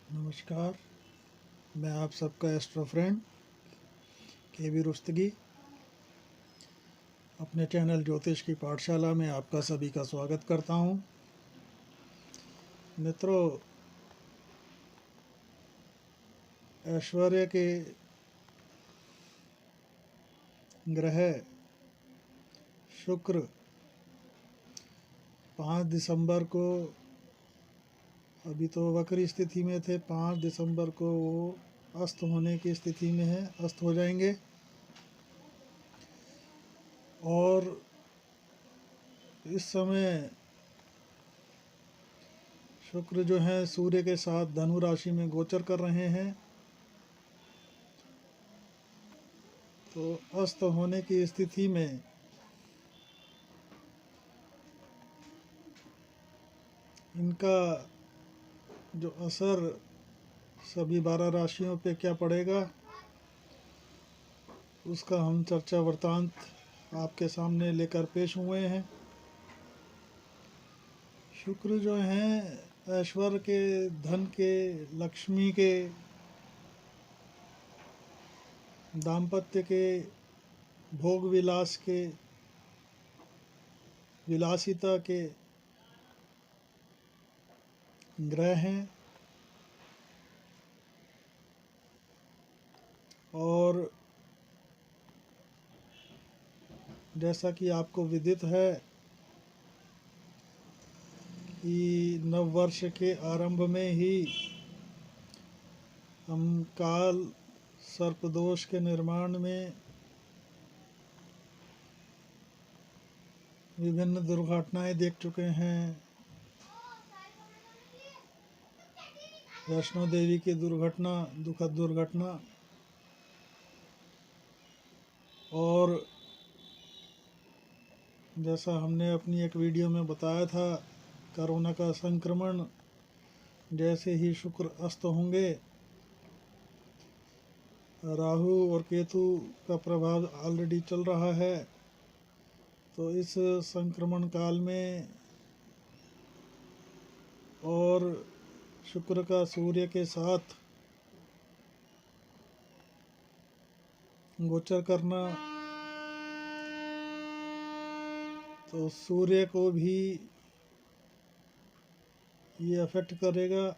नमस्कार। मैं आप सबका एस्ट्रो फ्रेंड के रुस्तगी अपने चैनल ज्योतिष की पाठशाला में आपका सभी का स्वागत करता हूं। मित्रों, ऐश्वर्य के ग्रह शुक्र 5 दिसंबर को, अभी तो वक्री स्थिति में थे, 5 दिसंबर को वो अस्त होने की स्थिति में है, अस्त हो जाएंगे। और इस समय शुक्र जो है सूर्य के साथ धनु राशि में गोचर कर रहे हैं। तो अस्त होने की स्थिति में इनका जो असर सभी 12 राशियों पे क्या पड़ेगा, उसका हम चर्चा वृत्तांत आपके सामने लेकर पेश हुए हैं। शुक्र जो हैं ऐश्वर्य के, धन के, लक्ष्मी के, दाम्पत्य के, भोग विलास के, विलासिता के ग्रह हैं। और जैसा कि आपको विदित है कि नव वर्ष के आरंभ में ही हम काल सर्पदोष के निर्माण में विभिन्न दुर्घटनाएं देख चुके हैं। वैष्णो देवी की दुर्घटना, दुखद दुर्घटना, और जैसा हमने अपनी एक वीडियो में बताया था, कोरोना का संक्रमण जैसे ही शुक्र अस्त होंगे, राहु और केतु का प्रभाव ऑलरेडी चल रहा है। तो इस संक्रमण काल में और शुक्र का सूर्य के साथ गोचर करना, तो सूर्य को भी ये अफेक्ट करेगा।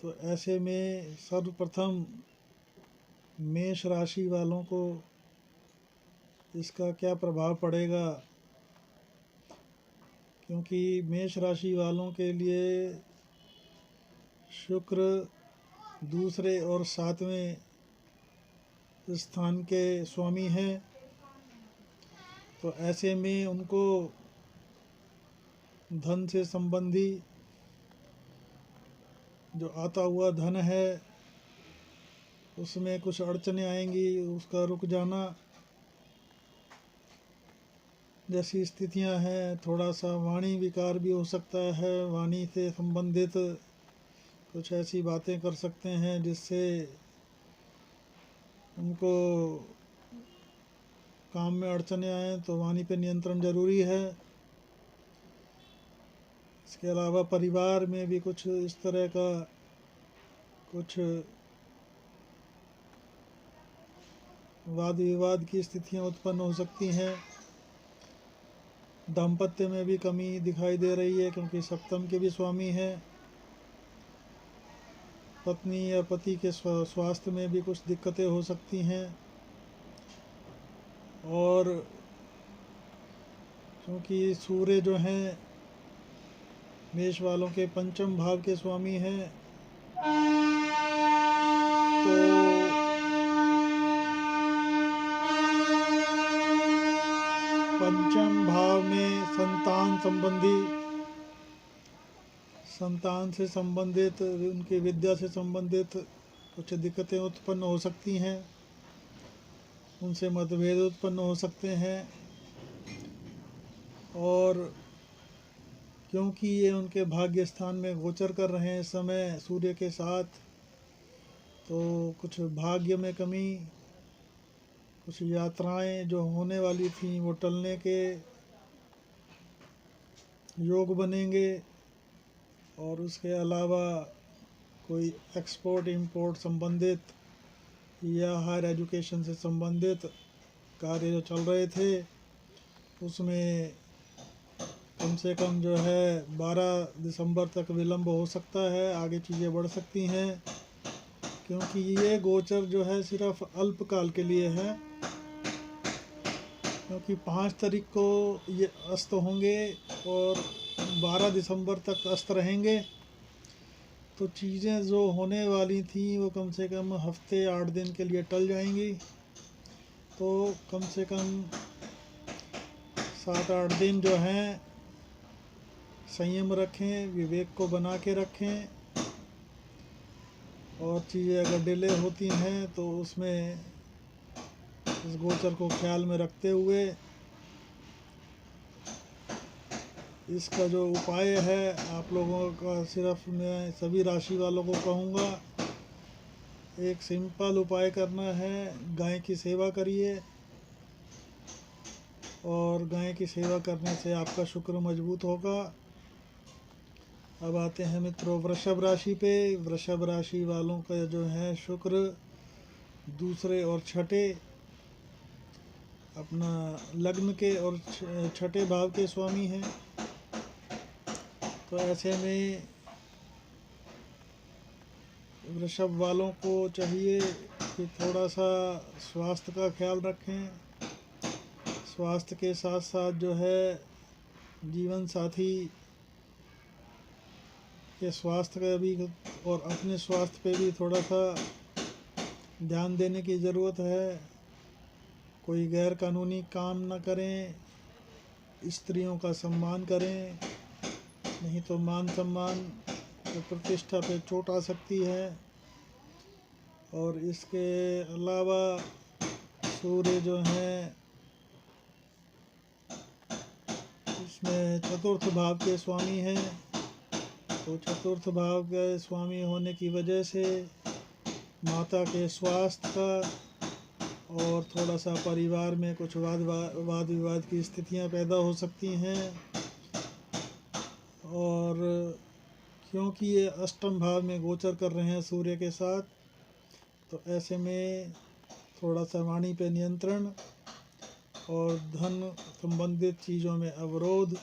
तो ऐसे में सर्वप्रथम मेष राशि वालों को इसका क्या प्रभाव पड़ेगा, क्योंकि मेष राशि वालों के लिए शुक्र दूसरे और 7वें स्थान के स्वामी हैं। तो ऐसे में उनको धन से संबंधी जो आता हुआ धन है उसमें कुछ अड़चनें आएंगी, उसका रुक जाना जैसी स्थितियां हैं। थोड़ा सा वाणी विकार भी हो सकता है, वाणी से संबंधित कुछ ऐसी बातें कर सकते हैं जिससे उनको काम में अड़चनें आए। तो वाणी पे नियंत्रण जरूरी है। इसके अलावा परिवार में भी कुछ इस तरह का कुछ वाद विवाद की स्थितियां उत्पन्न हो सकती हैं। दाम्पत्य में भी कमी दिखाई दे रही है, क्योंकि सप्तम के भी स्वामी हैं। पत्नी या पति के स्वास्थ्य में भी कुछ दिक्कतें हो सकती हैं। और क्योंकि सूर्य जो हैं मेष वालों के पंचम भाव के स्वामी हैं, तो पंचम भाव में संतान से संबंधित, उनकी विद्या से संबंधित कुछ दिक्कतें उत्पन्न हो सकती हैं, उनसे मतभेद उत्पन्न हो सकते हैं। और क्योंकि ये उनके भाग्य स्थान में गोचर कर रहे हैं इस समय सूर्य के साथ, तो कुछ भाग्य में कमी, कुछ यात्राएं जो होने वाली थी वो टलने के योग बनेंगे। और उसके अलावा कोई एक्सपोर्ट इंपोर्ट संबंधित या हायर एजुकेशन से संबंधित कार्य जो चल रहे थे उसमें कम से कम जो है 12 दिसंबर तक विलंब हो सकता है, आगे चीज़ें बढ़ सकती हैं, क्योंकि ये गोचर जो है सिर्फ अल्पकाल के लिए है। क्योंकि 5 तारीख को ये अस्त होंगे और 12 दिसंबर तक अस्त रहेंगे, तो चीज़ें जो होने वाली थी वो कम से कम हफ्ते 8 दिन के लिए टल जाएंगी। तो कम से कम 7-8 दिन जो हैं संयम रखें, विवेक को बना के रखें, और चीज़ें अगर डिले होती हैं तो उसमें इस गोचर को ख्याल में रखते हुए इसका जो उपाय है आप लोगों का, सिर्फ मैं सभी राशि वालों को कहूँगा, एक सिंपल उपाय करना है, गाय की सेवा करिए, और गाय की सेवा करने से आपका शुक्र मजबूत होगा। अब आते हैं मित्रों वृषभ राशि पे। वृषभ राशि वालों का जो है शुक्र दूसरे और छठे अपना लग्न के और छठे भाव के स्वामी हैं। तो ऐसे में वृषभ वालों को चाहिए कि थोड़ा सा स्वास्थ्य का ख्याल रखें। स्वास्थ्य के साथ साथ जो है जीवन साथी के स्वास्थ्य का भी और अपने स्वास्थ्य पे भी थोड़ा सा ध्यान देने की ज़रूरत है। कोई गैर कानूनी काम न करें, स्त्रियों का सम्मान करें, नहीं तो मान सम्मान और प्रतिष्ठा पे चोट आ सकती है। और इसके अलावा सूर्य जो हैं इसमें चतुर्थ भाव के स्वामी हैं, तो चतुर्थ भाव के स्वामी होने की वजह से माता के स्वास्थ्य का और थोड़ा सा परिवार में कुछ वाद विवाद की स्थितियां पैदा हो सकती हैं। और क्योंकि ये अष्टम भाव में गोचर कर रहे हैं सूर्य के साथ, तो ऐसे में थोड़ा सा वाणी पे नियंत्रण और धन संबंधित चीज़ों में अवरोध,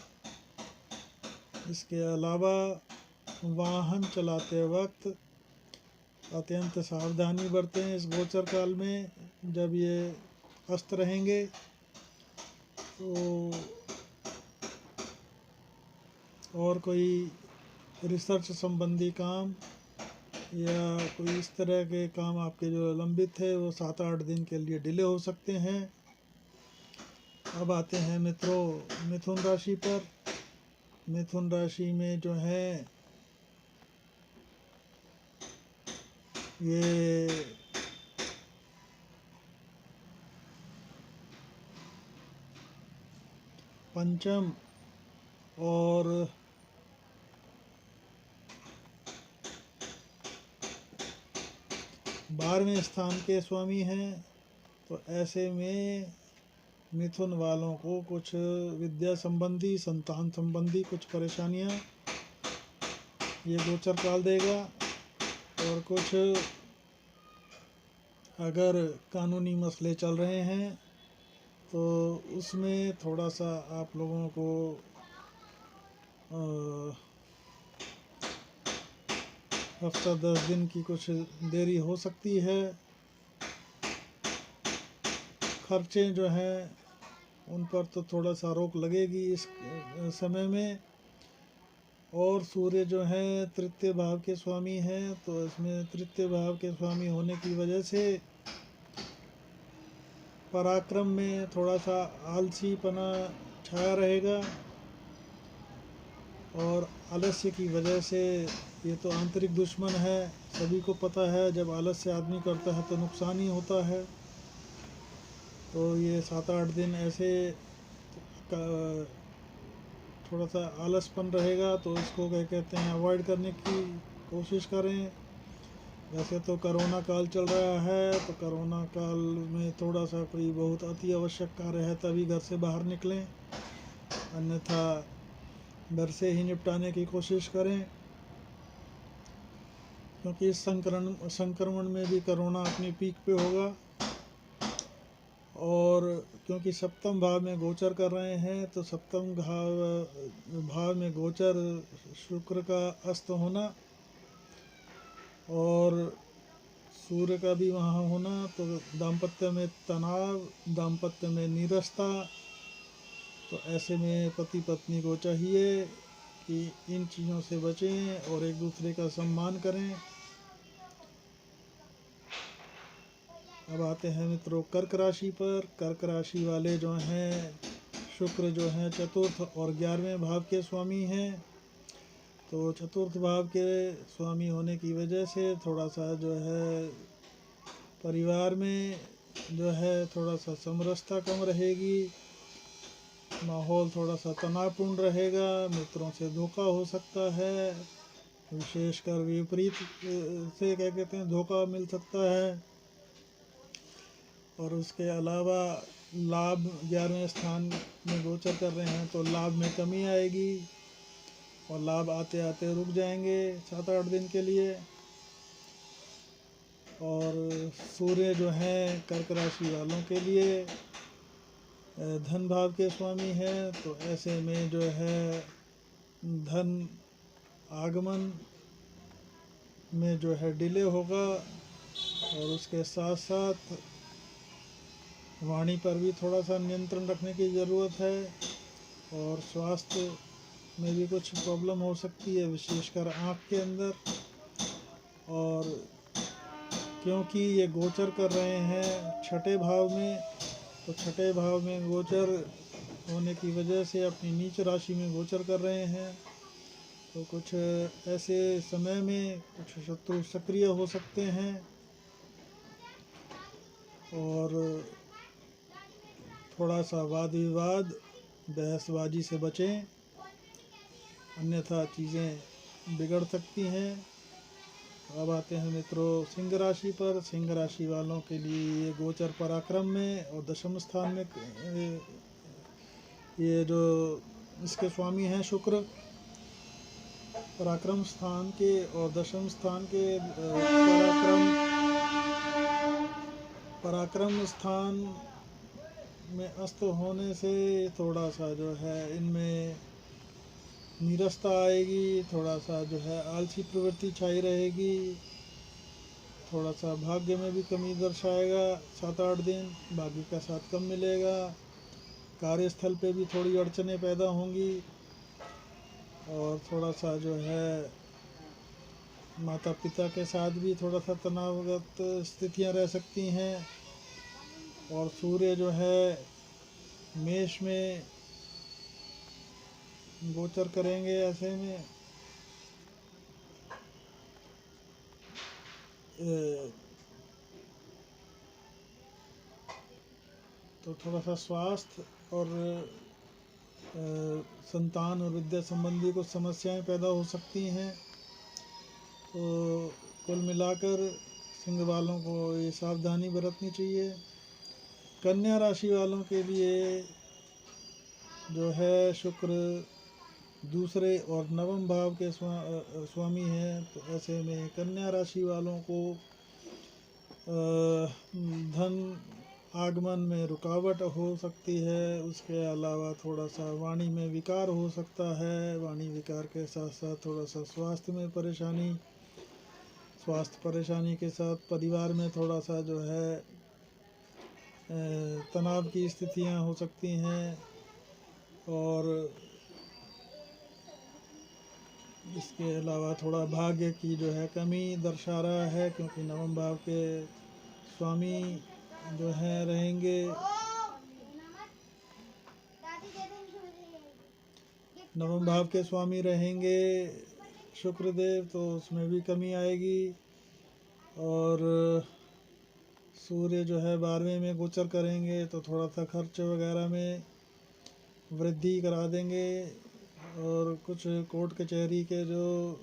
इसके अलावा वाहन चलाते वक्त अत्यंत सावधानी बरतें। इस गोचर काल में जब ये अस्त रहेंगे तो और कोई रिसर्च संबंधी काम या कोई इस तरह के काम आपके जो लंबित है वो 7-8 दिन के लिए डिले हो सकते हैं। अब आते हैं मित्रों मिथुन राशि पर। मिथुन राशि में जो है ये पंचम और बारहवें स्थान के स्वामी हैं। तो ऐसे में मिथुन वालों को कुछ विद्या संबंधी, संतान संबंधी कुछ परेशानियां ये गोचर काल देगा। और कुछ अगर कानूनी मसले चल रहे हैं तो उसमें थोड़ा सा आप लोगों को हफ्ता 10 दिन की कुछ देरी हो सकती है। खर्चे जो हैं उन पर तो थोड़ा सा रोक लगेगी इस समय में। और सूर्य जो है तृतीय भाव के स्वामी हैं, तो इसमें तृतीय भाव के स्वामी होने की वजह से पराक्रम में थोड़ा सा आलसीपना छाया रहेगा। और आलस्य की वजह से, ये तो आंतरिक दुश्मन है, सभी को पता है, जब आलस्य आदमी करता है तो नुकसान ही होता है। तो ये 7-8 दिन ऐसे थोड़ा सा आलसपन रहेगा, तो इसको क्या कहते हैं अवॉइड करने की कोशिश करें। वैसे तो कोरोना काल चल रहा है, तो कोरोना काल में थोड़ा सा कोई बहुत अति आवश्यक कार्य है तभी घर से बाहर निकलें, अन्यथा घर से ही निपटाने की कोशिश करें। क्योंकि इस संक्रमण में भी कोरोना अपनी पीक पे होगा। और क्योंकि सप्तम भाव में गोचर कर रहे हैं, तो सप्तम भाव में गोचर शुक्र का अस्त होना और सूर्य का भी वहाँ होना, तो दाम्पत्य में तनाव, दाम्पत्य में नीरसता। तो ऐसे में पति पत्नी को चाहिए कि इन चीज़ों से बचें और एक दूसरे का सम्मान करें। अब आते हैं मित्रों कर्क राशि पर। कर्क राशि वाले जो हैं, शुक्र जो हैं चतुर्थ और 11वें भाव के स्वामी हैं। तो चतुर्थ भाव के स्वामी होने की वजह से थोड़ा सा जो है परिवार में जो है थोड़ा सा समरसता कम रहेगी, माहौल थोड़ा सा तनावपूर्ण रहेगा, मित्रों से धोखा हो सकता है, विशेषकर विपरीत से क्या कहते हैं धोखा मिल सकता है। और उसके अलावा लाभ 11वें स्थान में गोचर कर रहे हैं, तो लाभ में कमी आएगी और लाभ आते आते रुक जाएंगे 7-8 दिन के लिए। और सूर्य जो हैं कर्क राशि वालों के लिए धन भाव के स्वामी हैं, तो ऐसे में जो है धन आगमन में जो है डिले होगा। और उसके साथ साथ वाणी पर भी थोड़ा सा नियंत्रण रखने की ज़रूरत है। और स्वास्थ्य में भी कुछ प्रॉब्लम हो सकती है, विशेषकर आँख के अंदर। और क्योंकि ये गोचर कर रहे हैं छठे भाव में, तो छठे भाव में गोचर होने की वजह से अपनी नीच राशि में गोचर कर रहे हैं, तो कुछ ऐसे समय में कुछ शत्रु सक्रिय हो सकते हैं। और थोड़ा सा वाद विवाद बहसबाजी से बचें, अन्यथा चीज़ें बिगड़ सकती हैं। अब आते हैं मित्रों सिंह राशि पर। सिंह राशि वालों के लिए ये गोचर पराक्रम में और दशम स्थान में, ये जो इसके स्वामी हैं शुक्र, पराक्रम स्थान के और दशम स्थान के पराक्रम स्थान में अस्त होने से थोड़ा सा जो है इनमें नीरसता आएगी, थोड़ा सा जो है आलसी प्रवृत्ति छाई रहेगी, थोड़ा सा भाग्य में भी कमी दर्शाएगा 7-8 दिन, भाग्य का साथ कम मिलेगा। कार्यस्थल पे भी थोड़ी अड़चनें पैदा होंगी और थोड़ा सा जो है माता पिता के साथ भी थोड़ा सा तनावगत स्थितियां रह सकती हैं। और सूर्य जो है मेष में गोचर करेंगे, ऐसे में तो थोड़ा सा स्वास्थ्य और संतान और विद्या संबंधी कुछ समस्याएं पैदा हो सकती हैं। तो कुल मिलाकर सिंह वालों को ये सावधानी बरतनी चाहिए। कन्या राशि वालों के लिए जो है शुक्र दूसरे और नवम भाव के स्वामी हैं, तो ऐसे में कन्या राशि वालों को धन आगमन में रुकावट हो सकती है। उसके अलावा थोड़ा सा वाणी में विकार हो सकता है, वाणी विकार के साथ साथ थोड़ा सा स्वास्थ्य परेशानी के साथ परिवार में थोड़ा सा जो है तनाव की स्थितियां हो सकती हैं। और इसके अलावा थोड़ा भाग्य की जो है कमी दर्शा रहा है, क्योंकि नवम भाव के स्वामी जो हैं रहेंगे नवम भाव के स्वामी रहेंगे शुक्रदेव, तो उसमें भी कमी आएगी। और सूर्य जो है 12वें में गोचर करेंगे, तो थोड़ा सा खर्च वगैरह में वृद्धि करा देंगे। और कुछ कोर्ट कचहरी के जो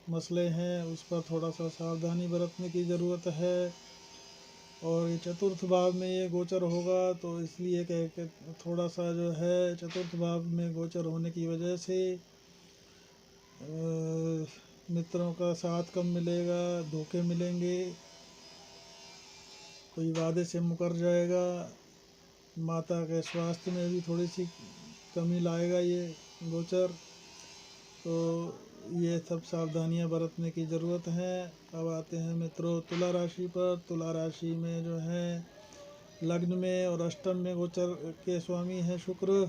मसले हैं उस पर थोड़ा सा सावधानी बरतने की ज़रूरत है। और ये चतुर्थ भाव में ये गोचर होगा, तो इसलिए कह थोड़ा सा जो है चतुर्थ भाव में गोचर होने की वजह से मित्रों का साथ कम मिलेगा, धोखे मिलेंगे, कोई वादे से मुकर जाएगा, माता के स्वास्थ्य में भी थोड़ी सी कमी लाएगा ये गोचर। तो ये सब सावधानियां बरतने की ज़रूरत है। अब आते हैं मित्रों तुला राशि पर। तुला राशि में जो है लग्न में और अष्टम में गोचर के स्वामी हैं शुक्र।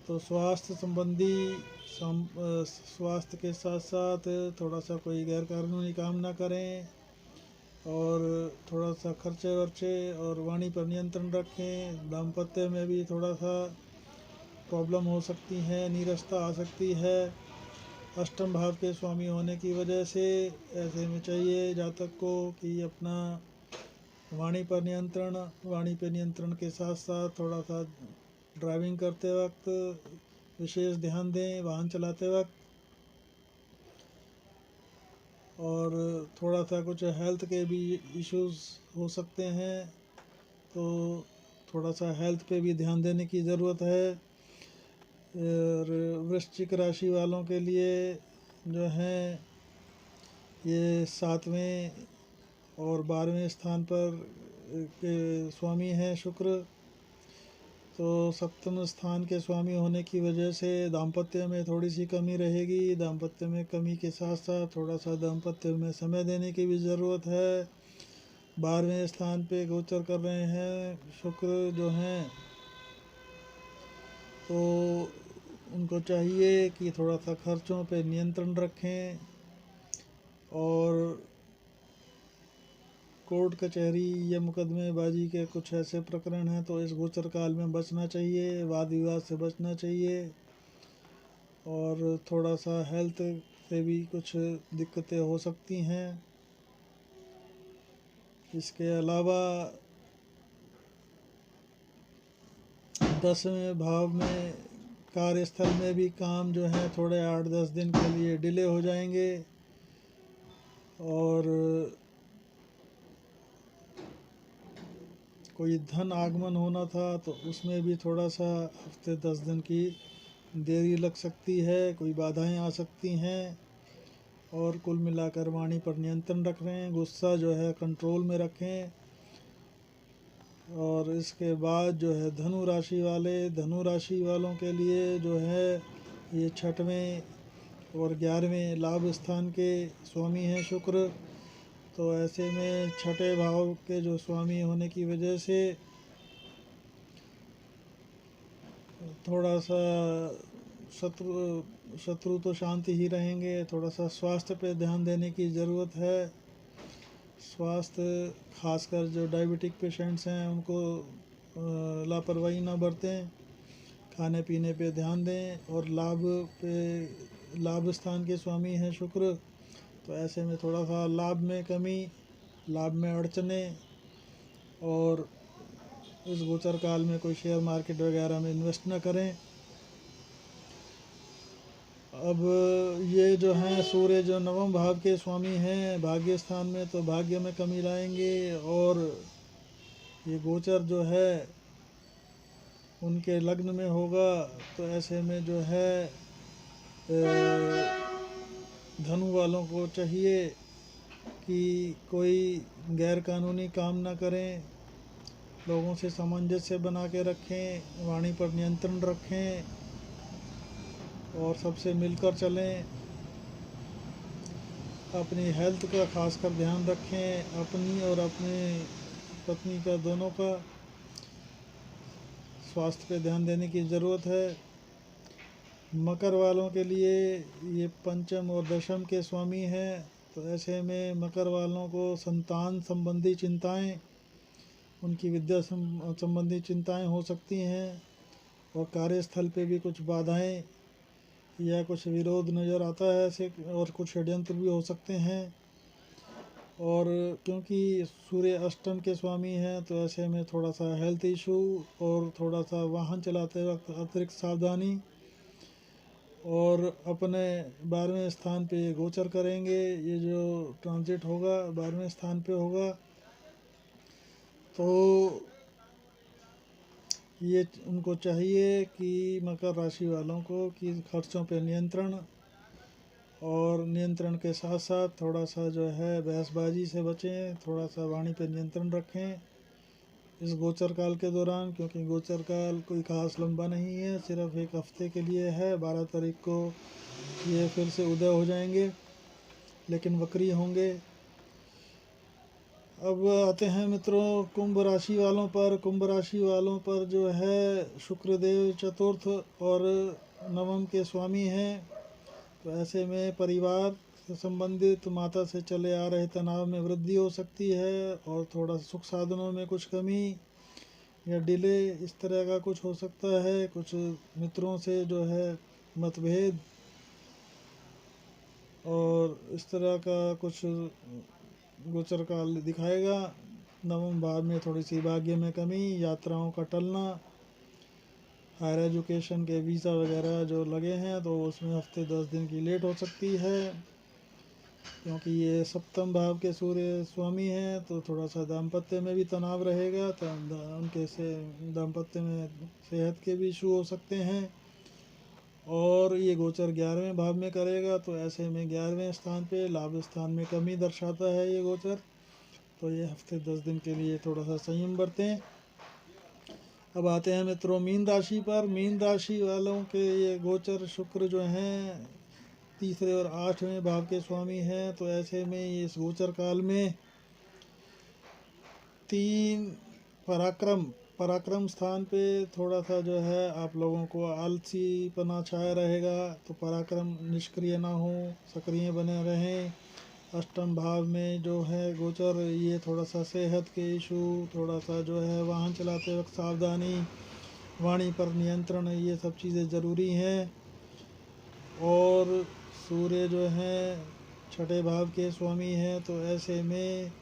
तो स्वास्थ्य संबंधी स्वास्थ्य के साथ साथ थोड़ा सा कोई गैर कानूनी काम ना करें, और थोड़ा सा खर्चे वर्चे और वाणी पर नियंत्रण रखें। दाम्पत्य में भी थोड़ा सा प्रॉब्लम हो सकती है, नीरसता आ सकती है अष्टम भाव के स्वामी होने की वजह से। ऐसे में चाहिए जातक को कि अपना वाणी पर नियंत्रण के साथ साथ थोड़ा सा ड्राइविंग करते वक्त विशेष ध्यान दें, वाहन चलाते वक्त। और थोड़ा सा कुछ हेल्थ के भी इश्यूज हो सकते हैं, तो थोड़ा सा हेल्थ पे भी ध्यान देने की ज़रूरत है। और वृश्चिक राशि वालों के लिए जो है ये 7वें और 12वें स्थान पर के स्वामी हैं शुक्र। तो सप्तम स्थान के स्वामी होने की वजह से दाम्पत्य में थोड़ी सी कमी रहेगी। दाम्पत्य में कमी के साथ साथ थोड़ा सा दाम्पत्य में समय देने की भी ज़रूरत है। 12वें स्थान पे गोचर कर रहे हैं शुक्र जो हैं, तो उनको चाहिए कि थोड़ा सा खर्चों पे नियंत्रण रखें, और कोर्ट कचहरी या मुकदमेबाजी के कुछ ऐसे प्रकरण हैं तो इस गोचर काल में बचना चाहिए, वाद विवाद से बचना चाहिए। और थोड़ा सा हेल्थ से भी कुछ दिक्कतें हो सकती हैं। इसके अलावा 10वें भाव में कार्यस्थल में भी काम जो है थोड़े 8-10 दिन के लिए डिले हो जाएंगे। और कोई धन आगमन होना था तो उसमें भी थोड़ा सा हफ्ते 10 दिन की देरी लग सकती है, कोई बाधाएं आ सकती हैं। और कुल मिलाकर वाणी पर नियंत्रण रख रहे हैं, गुस्सा जो है कंट्रोल में रखें। और इसके बाद जो है धनु राशि वालों के लिए जो है ये 6वें और 11वें लाभ स्थान के स्वामी हैं शुक्र। तो ऐसे में 6ठे भाव के जो स्वामी होने की वजह से थोड़ा सा शत्रु तो शांति ही रहेंगे। थोड़ा सा स्वास्थ्य पे ध्यान देने की ज़रूरत है। स्वास्थ्य खासकर जो डायबिटिक पेशेंट्स हैं उनको लापरवाही ना बरतें, खाने पीने पे ध्यान दें। और लाभ स्थान के स्वामी हैं शुक्र, तो ऐसे में थोड़ा सा लाभ में कमी, लाभ में अड़चने, और इस गोचर काल में कोई शेयर मार्केट वगैरह में इन्वेस्ट न करें। अब ये जो हैं सूर्य जो 9वें भाव के स्वामी हैं भाग्य स्थान में, तो भाग्य में कमी लाएंगे। और ये गोचर जो है उनके लग्न में होगा, तो ऐसे में जो है धनु वालों को चाहिए कि कोई गैर कानूनी काम ना करें, लोगों से सामंजस्य बना के रखें, वाणी पर नियंत्रण रखें और सबसे मिलकर चलें। अपनी हेल्थ का खासकर ध्यान रखें, अपनी और अपने पत्नी का दोनों का स्वास्थ्य पे ध्यान देने की ज़रूरत है। मकर वालों के लिए ये 5म और 10म के स्वामी हैं, तो ऐसे में मकर वालों को संतान संबंधी चिंताएं, उनकी विद्या संबंधी चिंताएं हो सकती हैं। और कार्यस्थल पे भी कुछ बाधाएं या कुछ विरोध नज़र आता है ऐसे, और कुछ षड्यंत्र भी हो सकते हैं। और क्योंकि सूर्य अष्टम के स्वामी हैं, तो ऐसे में थोड़ा सा हेल्थ इशू और थोड़ा सा वाहन चलाते वक्त अतिरिक्त सावधानी। और अपने 12वें स्थान पे गोचर करेंगे, ये जो ट्रांजिट होगा 12वें स्थान पे होगा, तो ये उनको चाहिए कि मकर राशि वालों को कि खर्चों पे नियंत्रण और नियंत्रण के साथ साथ थोड़ा सा जो है बहसबाजी से बचें, थोड़ा सा वाणी पर नियंत्रण रखें इस गोचर काल के दौरान, क्योंकि गोचर काल कोई खास लंबा नहीं है, सिर्फ एक हफ्ते के लिए है। 12 तारीख को ये फिर से उदय हो जाएंगे, लेकिन वक्री होंगे। अब आते हैं मित्रों कुंभ राशि वालों पर। कुंभ राशि वालों पर जो है शुक्रदेव चतुर्थ और नवम के स्वामी हैं, तो ऐसे में परिवार से संबंधित माता से चले आ रहे तनाव में वृद्धि हो सकती है, और थोड़ा सुख साधनों में कुछ कमी या डिले इस तरह का कुछ हो सकता है। कुछ मित्रों से जो है मतभेद और इस तरह का कुछ गोचर काल दिखाएगा। नवम भाव में थोड़ी सी भाग्य में कमी, यात्राओं का टलना, हायर एजुकेशन के वीज़ा वगैरह जो लगे हैं तो उसमें हफ्ते 10 दिन की लेट हो सकती है, क्योंकि ये सप्तम भाव के सूर्य स्वामी हैं। तो थोड़ा सा दाम्पत्य में भी तनाव रहेगा, तो उनके से दाम्पत्य में सेहत के भी इशू हो सकते हैं। और ये गोचर 11वें भाव में करेगा, तो ऐसे में 11वें स्थान पे लाभ स्थान में कमी दर्शाता है ये गोचर। तो ये हफ्ते 10 दिन के लिए थोड़ा सा संयम बरतें। अब आते हैं मित्रों मीन राशि पर। मीन राशि वालों के ये गोचर शुक्र जो हैं तीसरे और 8वें भाव के स्वामी हैं, तो ऐसे में इस गोचर काल में 3 पराक्रम स्थान पे थोड़ा सा जो है आप लोगों को आलसीपना छाया रहेगा, तो पराक्रम निष्क्रिय ना हो, सक्रिय बने रहें। अष्टम भाव में जो है गोचर, ये थोड़ा सा सेहत के इशू, थोड़ा सा जो है वाहन चलाते वक्त सावधानी, वाणी पर नियंत्रण, ये सब चीज़ें ज़रूरी हैं। और सूर्य जो है छठे भाव के स्वामी हैं, तो ऐसे में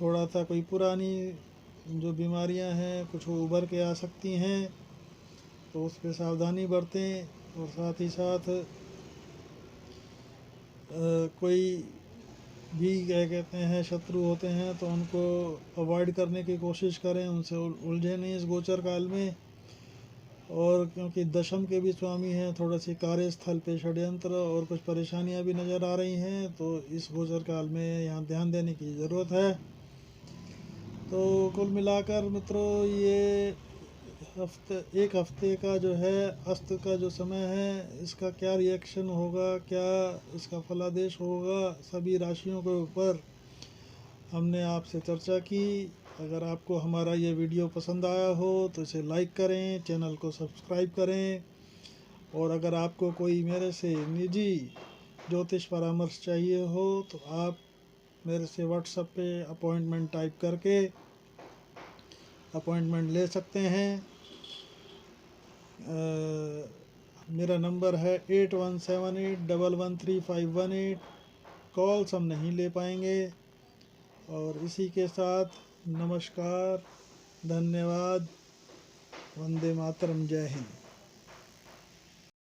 थोड़ा सा कोई पुरानी जो बीमारियां हैं कुछ उभर के आ सकती हैं, तो उस पर सावधानी बरतें। और साथ ही साथ कोई भी क्या कहते हैं शत्रु होते हैं तो उनको अवॉइड करने की कोशिश करें, उनसे उलझे नहीं इस गोचर काल में। और क्योंकि दशम के भी स्वामी हैं, थोड़ा सी कार्यस्थल पे षड्यंत्र और कुछ परेशानियां भी नज़र आ रही हैं, तो इस गोचर काल में यहाँ ध्यान देने की ज़रूरत है। तो कुल मिलाकर मित्रों ये एक हफ्ते का जो है अस्त का जो समय है, इसका क्या रिएक्शन होगा, क्या इसका फलादेश होगा सभी राशियों के ऊपर, हमने आपसे चर्चा की। अगर आपको हमारा ये वीडियो पसंद आया हो तो इसे लाइक करें, चैनल को सब्सक्राइब करें। और अगर आपको कोई मेरे से निजी ज्योतिष परामर्श चाहिए हो तो आप मेरे से व्हाट्सएप पे अपॉइंटमेंट टाइप करके अपॉइंटमेंट ले सकते हैं। मेरा नंबर है 8178113518। कॉल्स हम नहीं ले पाएंगे। और इसी के साथ नमस्कार, धन्यवाद, वंदे मातरम, जय हिंद।